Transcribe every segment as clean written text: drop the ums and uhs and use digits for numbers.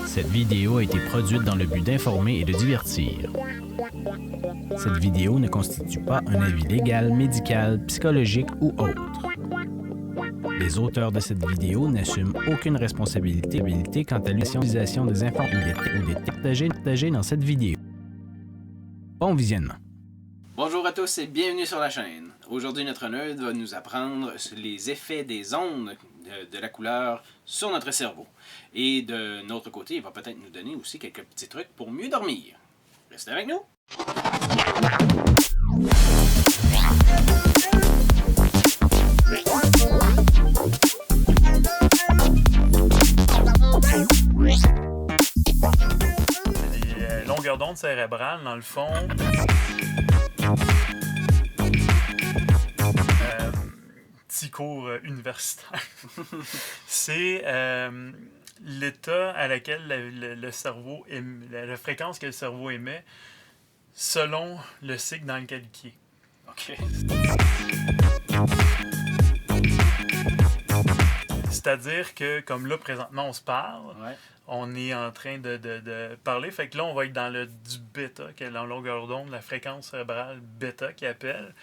Cette vidéo a été produite dans le but d'informer et de divertir. Cette vidéo ne constitue pas un avis légal, médical, psychologique ou autre. Les auteurs de cette vidéo n'assument aucune responsabilité quant à l'utilisation des informations ou des partagées dans cette vidéo. Bon visionnement. Bonjour à tous et bienvenue sur la chaîne. Aujourd'hui, notre nerd va nous apprendre les effets des ondes de la couleur sur notre cerveau. Et de notre côté, il va peut-être nous donner aussi quelques petits trucs pour mieux dormir. Restez avec nous! Des longueurs d'onde cérébrales, dans le fond. Petit cours universitaire. C'est l'état à laquelle le cerveau émet, la fréquence que le cerveau émet selon le cycle dans lequel il est. OK. C'est-à-dire que, comme là, présentement, on se parle, Ouais. on est en train de parler. Fait que là, on va être dans du bêta, qui est la longueur d'onde, la fréquence cérébrale bêta, qui appelle,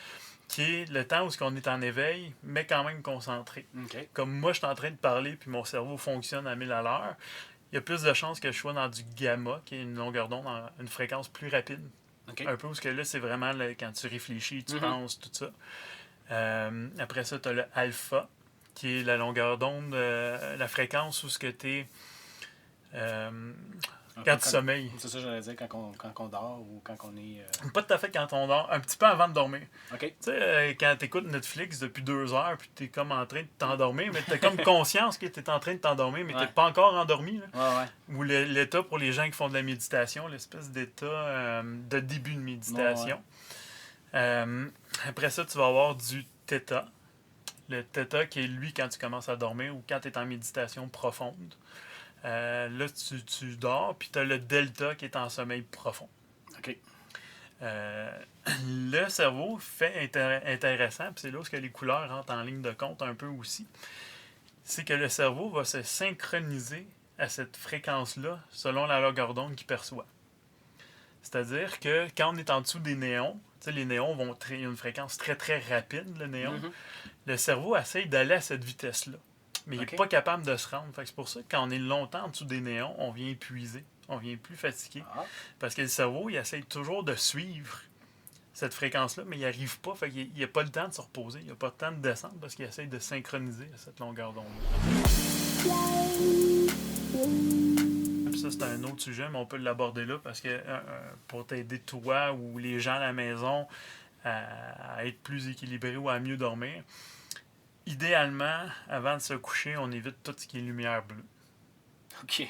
qui est le temps où on est en éveil, mais quand même concentré. OK. Comme moi, je suis en train de parler, puis mon cerveau fonctionne à 1000 à l'heure, il y a plus de chances que je sois dans du gamma, qui est une longueur d'onde, une fréquence plus rapide. OK. Un peu, parce que là, c'est vraiment quand tu réfléchis, tu penses, tout ça. Après ça, tu as le alpha, qui est la longueur d'onde, la fréquence où ce que tu es quand tu sommeilles. C'est ça que j'allais dire, quand on dort ou quand on est... Pas tout à fait quand on dort, un petit peu avant de dormir. OK. Tu sais, quand tu écoutes Netflix depuis 2 heures, puis tu es comme en train de t'endormir, mais tu as comme conscience que tu es en train de t'endormir, mais tu n'es pas encore endormi. Là. Ouais. Ou l'état pour les gens qui font de la méditation, l'espèce d'état de début de méditation. Après ça, tu vas avoir du θ. Le θ qui est lui quand tu commences à dormir ou quand tu es en méditation profonde. Là, tu dors, puis tu as le delta qui est en sommeil profond. OK. Le cerveau fait intéressant, puis c'est là où les couleurs rentrent en ligne de compte un peu aussi. C'est que le cerveau va se synchroniser à cette fréquence-là selon la longueur d'onde qu'il perçoit. C'est-à-dire que quand on est en dessous des néons, les néons vont créer une fréquence très très rapide, le néon. Mm-hmm. Le cerveau essaye d'aller à cette vitesse-là. Mais il n'est pas capable de se rendre. C'est pour ça que quand on est longtemps en dessous des néons, on vient épuisé, on vient plus fatigué. Parce que le cerveau, il essaye toujours de suivre cette fréquence-là, mais il n'y arrive pas. Fait qu'il n'a pas le temps de se reposer, il n'a pas le temps de descendre parce qu'il essaye de synchroniser à cette longueur d'onde. Puis ça, c'est un autre sujet, mais on peut l'aborder là parce que pour t'aider toi ou les gens à la maison à être plus équilibrés ou à mieux dormir, idéalement, avant de se coucher, on évite tout ce qui est lumière bleue. OK.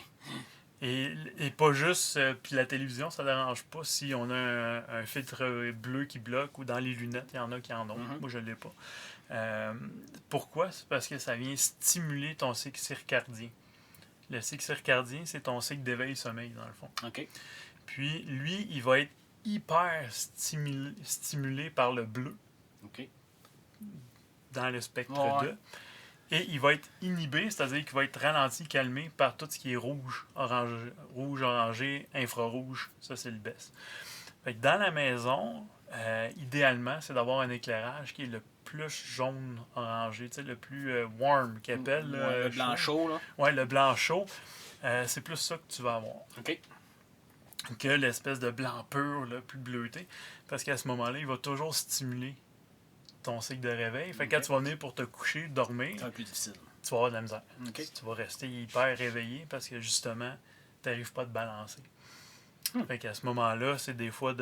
Et pas juste... puis la télévision, ça ne dérange pas si on a un filtre bleu qui bloque ou dans les lunettes, il y en a qui en ont. Mm-hmm. Moi, je ne l'ai pas. Pourquoi? C'est parce que ça vient stimuler ton cycle circadien. Le cycle circadien, c'est ton cycle d'éveil-sommeil, dans le fond. OK. Puis, lui, il va être hyper stimulé par le bleu. OK. Dans le spectre 2. Et il va être inhibé, c'est-à-dire qu'il va être ralenti, calmé par tout ce qui est rouge, orangé, infrarouge. Ça, c'est le best. Fait que dans la maison, idéalement, c'est d'avoir un éclairage qui est le plus jaune-orangé, le plus warm, qu'il appelle. Le blanc chaud, là. Oui, le blanc chaud. C'est plus ça que tu vas avoir. OK. Que l'espèce de blanc pur, là, plus bleuté. Parce qu'à ce moment-là, il va toujours stimuler ton cycle de réveil. Fait que quand tu vas venir pour te coucher, dormir, c'est plus difficile. Tu vas avoir de la misère. Okay. Tu vas rester hyper réveillé parce que justement, tu n'arrives pas à te balancer. Fait qu'à ce moment-là, c'est des fois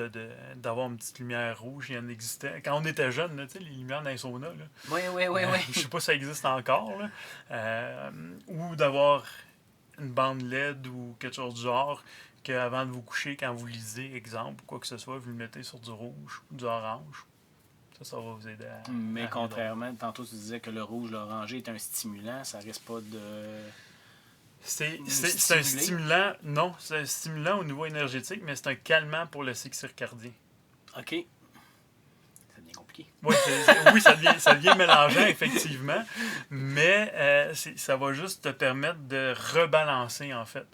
d'avoir une petite lumière rouge. Il y en existait. Quand on était jeune, là, les lumières dans les saunas. Oui. Je sais pas si ça existe encore. Là. Ou d'avoir une bande LED ou quelque chose du genre qu'avant de vous coucher, quand vous lisez, exemple, ou quoi que ce soit, vous le mettez sur du rouge ou du orange. Ça va vous aider à... Mais contrairement, tantôt tu disais que le rouge, l'orangé est un stimulant, ça risque pas de... C'est un stimulant, non, c'est un stimulant au niveau énergétique, mais c'est un calmant pour le cycle circadien. OK. Ça devient compliqué. Oui, ça devient mélangeant, effectivement, mais ça va juste te permettre de rebalancer, en fait.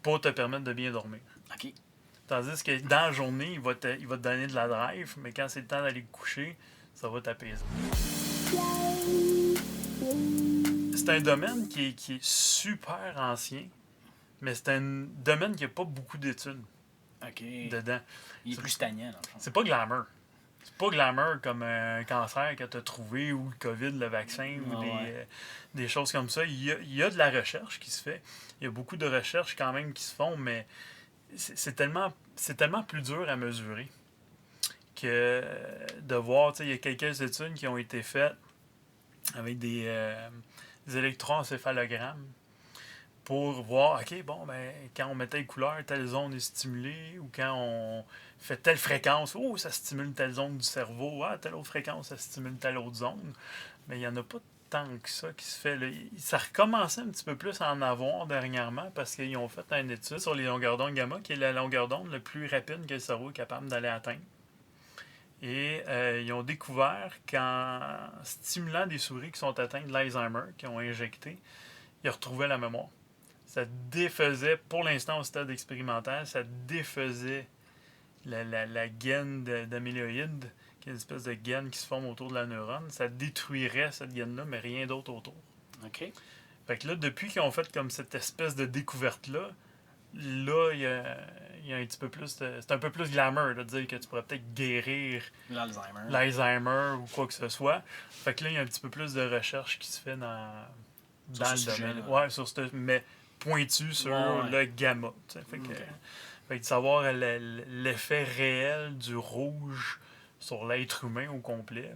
pour te permettre de bien dormir. OK. Tandis que dans la journée, il va te donner de la drive, mais quand c'est le temps d'aller te coucher, ça va t'apaiser. C'est un domaine qui est super ancien, mais c'est un domaine qui n'a pas beaucoup d'études OK. dedans. Il est plus stagnant, dans le fond. C'est pas glamour. C'est pas glamour comme un cancer que tu as trouvé ou le COVID, le vaccin ou des choses comme ça. Il y a de la recherche qui se fait. Il y a beaucoup de recherches quand même qui se font, mais c'est tellement plus dur à mesurer que de voir, il y a quelques études qui ont été faites avec des électroencéphalogrammes pour voir, OK, bon, ben, quand on met telle couleur, telle zone est stimulée, ou quand on fait telle fréquence, oh, ça stimule telle zone du cerveau, ah, telle autre fréquence, ça stimule telle autre zone. Mais il n'y en a pas tant que ça qui se fait. Là. Ça recommençait un petit peu plus à en avoir dernièrement parce qu'ils ont fait une étude sur les longueurs d'onde gamma, qui est la longueur d'onde le plus rapide que le cerveau est capable d'aller atteindre. Et ils ont découvert qu'en stimulant des souris qui sont atteintes de l'Alzheimer, qui ont injecté, ils retrouvaient la mémoire. Ça défaisait, pour l'instant au stade expérimental, ça défaisait la gaine d'amyloïde, qui est une espèce de gaine qui se forme autour de la neurone. Ça détruirait cette gaine-là, mais rien d'autre autour. OK. Fait que là, depuis qu'ils ont fait comme cette espèce de découverte-là, là, il y a un petit peu plus c'est un peu plus glamour de dire que tu pourrais peut-être guérir l'Alzheimer ou quoi que ce soit. Fait que là, il y a un petit peu plus de recherche qui se fait dans le domaine. Ouais, sur mais pointu sur le gamma. Fait que de savoir l'effet réel du rouge sur l'être humain au complet.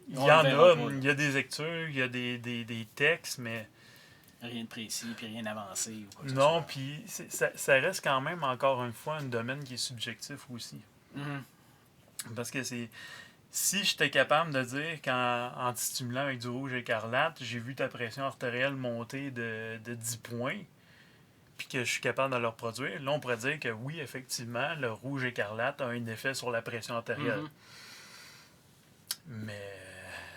Il y a des lectures, il y a des textes, mais rien de précis, puis rien d'avancé. Non, puis ça reste quand même, encore une fois, un domaine qui est subjectif aussi. Mm-hmm. Parce que si j'étais capable de dire qu'en te stimulant avec du rouge écarlate, j'ai vu ta pression artérielle monter de 10 points, puis que je suis capable de le reproduire, là, on pourrait dire que oui, effectivement, le rouge écarlate a un effet sur la pression artérielle. Mm-hmm. Mais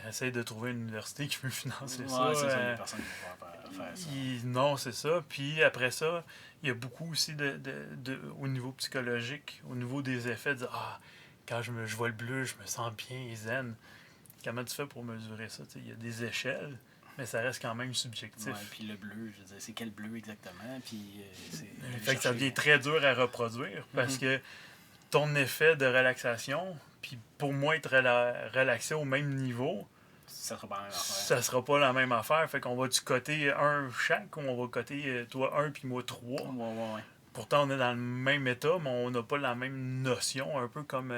essaye de trouver une université qui peut financer ça. C'est ça, les personnes qui vont faire ça. Non, c'est ça. Puis après ça, il y a beaucoup aussi au niveau psychologique, au niveau des effets, de quand je vois le bleu, je me sens bien zen. Comment tu fais pour mesurer ça? Il y a des échelles, mais ça reste quand même subjectif. Ouais, puis le bleu, je veux dire, c'est quel bleu exactement? Puis fait que ça devient très dur à reproduire parce que ton effet de relaxation, puis pour moi, être relaxé au même niveau, ça sera pas la même affaire. Ça sera pas la même affaire. Fait qu'on va-tu coter un chaque ou on va coter toi 1 puis moi 3? Ouais. Pourtant, on est dans le même état, mais on n'a pas la même notion. Un peu comme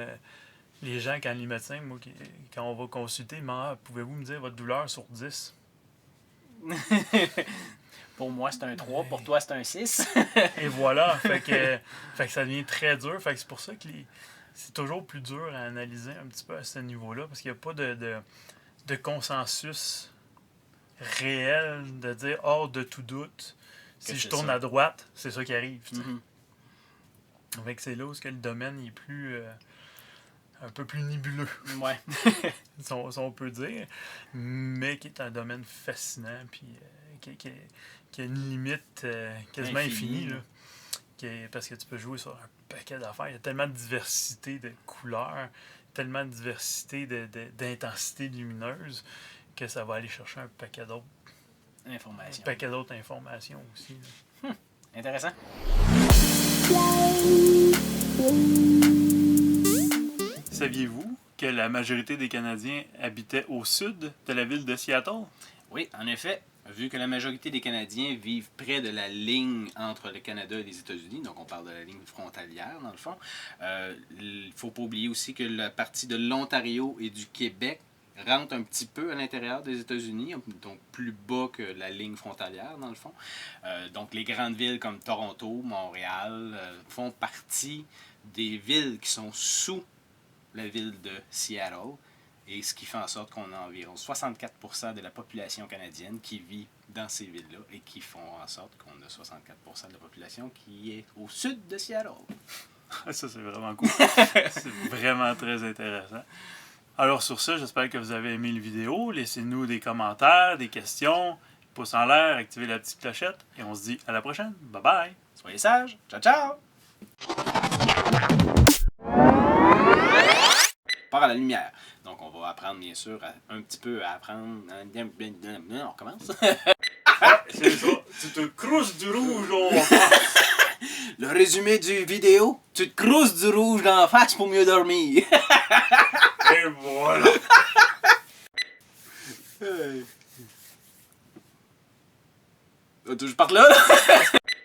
les gens, quand les médecins, moi, quand on va consulter, ils demandent pouvez-vous me dire votre douleur sur 10? Pour moi, c'est un 3. Pour toi, c'est un 6. Et voilà. Fait que ça devient très dur. Fait que c'est pour ça que c'est toujours plus dur à analyser un petit peu à ce niveau-là, parce qu'il n'y a pas de consensus réel de dire hors de tout doute, si je tourne à droite, c'est ça qui arrive. Mm-hmm. Fait que c'est là où le domaine est plus un peu plus nébuleux. Ouais. si on peut dire, mais qui est un domaine fascinant, puis qui a une limite quasiment infinie. Là, parce que tu peux jouer sur un paquet d'affaires. Il y a tellement de diversité de couleurs, tellement de diversité d'intensité lumineuse que ça va aller chercher un paquet d'autres informations aussi. Intéressant. Saviez-vous que la majorité des Canadiens habitaient au sud de la ville de Seattle? Oui, en effet. Vu que la majorité des Canadiens vivent près de la ligne entre le Canada et les États-Unis, donc on parle de la ligne frontalière dans le fond, il ne faut pas oublier aussi que la partie de l'Ontario et du Québec rentre un petit peu à l'intérieur des États-Unis, donc plus bas que la ligne frontalière dans le fond. Donc les grandes villes comme Toronto, Montréal font partie des villes qui sont sous la ville de Seattle. Et ce qui fait en sorte qu'on a environ 64% de la population canadienne qui vit dans ces villes-là et qui font en sorte qu'on a 64% de la population qui est au sud de Seattle. Ça, c'est vraiment cool. C'est vraiment très intéressant. Alors sur ça, j'espère que vous avez aimé la vidéo. Laissez-nous des commentaires, des questions. pouce en l'air, activez la petite clochette et on se dit à la prochaine. Bye bye! Soyez sages. Ciao, ciao! Part à la lumière. Donc, on va apprendre, bien sûr, un petit peu à apprendre. On recommence. C'est ça. Tu te crousses du rouge au Le résumé du vidéo, tu te crousses du rouge dans la face pour mieux dormir. Et voilà! Je parte là.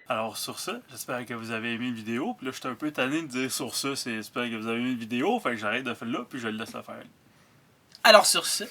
Alors sur ça, j'espère que vous avez aimé la vidéo. Puis là, j'étais un peu tanné de dire sur ça, c'est j'espère que vous avez aimé la vidéo. Fait que j'arrête de faire là, puis je le laisse la faire. Alors sur ce...